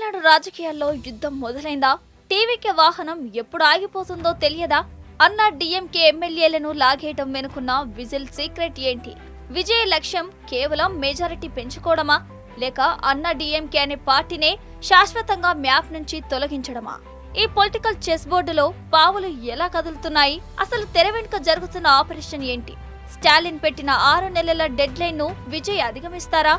తమిళనాడు రాజకీయాల్లో యుద్ధం మొదలైందా? టీవీకి వాహనం ఎప్పుడు ఆగిపోతుందో తెలియదా? అన్నా డీఎంకే ఎమ్మెల్యేలను లాగేయడం వెనుకున్న విజిల్ సీక్రెట్ ఏంటి? విజయ లక్ష్యం కేవలం మెజారిటీ పెంచుకోవడమా, లేక అన్నా డీఎంకే అనే పార్టీనే శాశ్వతంగా మ్యాప్ నుంచి తొలగించడమా? ఈ పొలిటికల్ చెస్ బోర్డులో పావులు ఎలా కదులుతున్నాయి? అసలు తెర వెనుక జరుగుతున్న ఆపరేషన్ ఏంటి? స్టాలిన్ పెట్టిన 6 నెలల డెడ్ లైన్ ను విజయ్ అధిగమిస్తారా?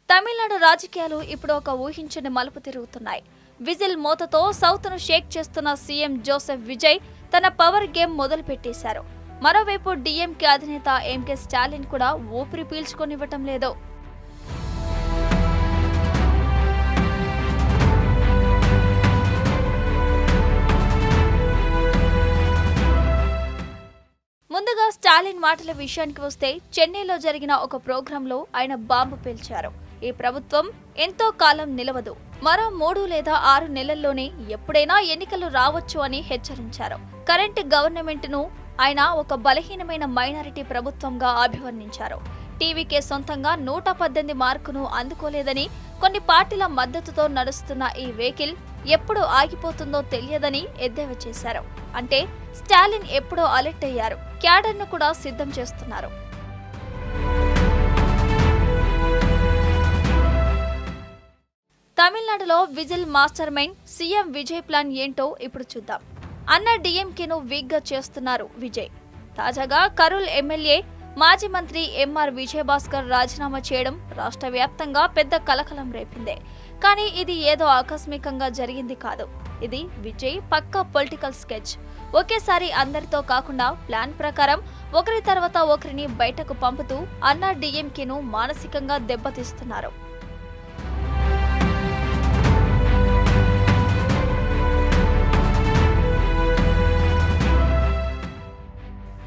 తమిళనాడు రాజకీయాలు ఇప్పుడు ఒక ఊహించని మలుపు తిరుగుతున్నాయి. విజిల్ మోతతో సౌత్ ను షేక్ చేస్తున్న సీఎం జోసెఫ్ విజయ్ తన పవర్ గేమ్ మొదలు పెట్టేశారు. మరోవైపు డీఎంకే అధినేత ఎంకే స్టాలిన్ కూడా ఊపిరి పీల్చుకొనివ్వటం లేదు. ముందుగా స్టాలిన్ మాటల విషయానికి వస్తే, చెన్నైలో జరిగిన ఒక ప్రోగ్రాంలో ఆయన బాంబు పేల్చారు. ఈ ప్రభుత్వం ఎంతో కాలం నిలవదు, మరో 3 లేదా 6 నెలల్లోనే ఎప్పుడైనా ఎన్నికలు రావచ్చు అని హెచ్చరించారు. కరెంట్ గవర్నమెంట్ ను ఆయన ఒక బలహీనమైన మైనారిటీ ప్రభుత్వంగా అభివర్ణించారు. టీవీకే సొంతంగా 118 మార్కును అందుకోలేదని, కొన్ని పార్టీల మద్దతుతో నడుస్తున్న ఈ వెహికల్ ఎప్పుడు ఆగిపోతుందో తెలియదని ఎద్దేవా చేశారు. అంటే స్టాలిన్ ఎప్పుడో అలర్ట్ అయ్యారు, క్యాడర్ను కూడా సిద్ధం చేస్తున్నారు. తమిళనాడులో whistle master mind CM Vijay plan ఏంటో ఇప్పుడు చూద్దాం. అన్నా డీఎంకేను వీక్ గా చేస్తున్నారు విజయ్. తాజాగా కరూల్ ఎమ్మెల్యే మాజీ మంత్రి ఎంఆర్ విజయభాస్కర్ రాజీనామా చేయడం రాష్ట్ర వ్యాప్తంగా పెద్ద కలకలం రేపిందే. కానీ ఇది ఏదో ఆకస్మికంగా జరిగింది కాదు. ఇది విజయ్ పక్కా పొలిటికల్ స్కెచ్. ఒకేసారి అందరితో కాకుండా ప్లాన్ ప్రకారం ఒకరి తర్వాత ఒకరిని బయటకు పంపుతూ అన్నా డీఎంకేను మానసికంగా దెబ్బతీస్తున్నారు.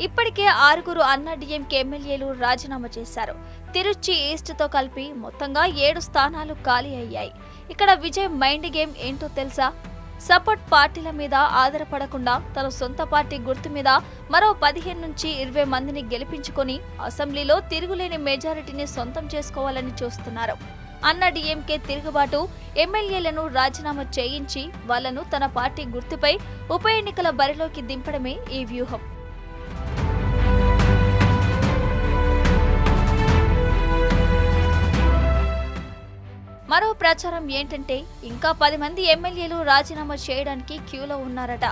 ఇప్పటికే 6 అన్నా డీఎంకే ఎమ్మెల్యేలు రాజీనామా చేశారు. తిరుచి ఈస్ట్ తో కలిపి మొత్తంగా 7 స్థానాలు ఖాళీ అయ్యాయి. ఇక్కడ విజయ్ మైండ్ గేమ్ ఏంటో తెలుసా? సపోర్ట్ పార్టీల మీద ఆధారపడకుండా తన సొంత పార్టీ గుర్తు మీద మరో 15 నుంచి 20 మందిని గెలిపించుకొని అసెంబ్లీలో తిరుగులేని మెజారిటీని సొంతం చేసుకోవాలని చూస్తున్నారు. అన్నా డీఎంకే తిరుగుబాటు ఎమ్మెల్యేలను రాజీనామా చేయించి వాళ్లను తన పార్టీ గుర్తుపై ఉప ఎన్నికల బరిలోకి దింపడమే ఈ వ్యూహం. మరో ప్రచారం ఏంటంటే, ఇంకా 10 మంది ఎమ్మెల్యేలు రాజీనామా చేయడానికి క్యూలో ఉన్నారట.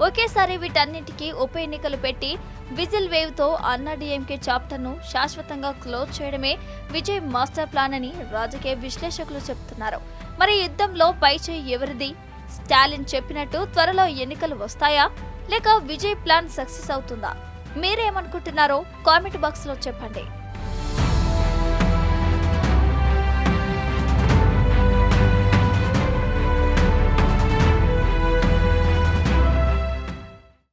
ఒకేసారి వీటన్నింటికీ ఉప ఎన్నికలు పెట్టి విజిల్ వేవ్ తో అన్నా డీఎంకే చాప్టర్ ను శాశ్వతంగా క్లోజ్ చేయడమే విజయ్ మాస్టర్ ప్లాన్ అని రాజకీయ విశ్లేషకులు చెబుతున్నారు. మరి యుద్ధంలో పైచేయి ఎవరిది? స్టాలిన్ చెప్పినట్టు త్వరలో ఎన్నికలు వస్తాయా, లేక విజయ్ ప్లాన్ సక్సెస్ అవుతుందా? మీరేమనుకుంటున్నారో కామెంట్ బాక్స్ లో చెప్పండి.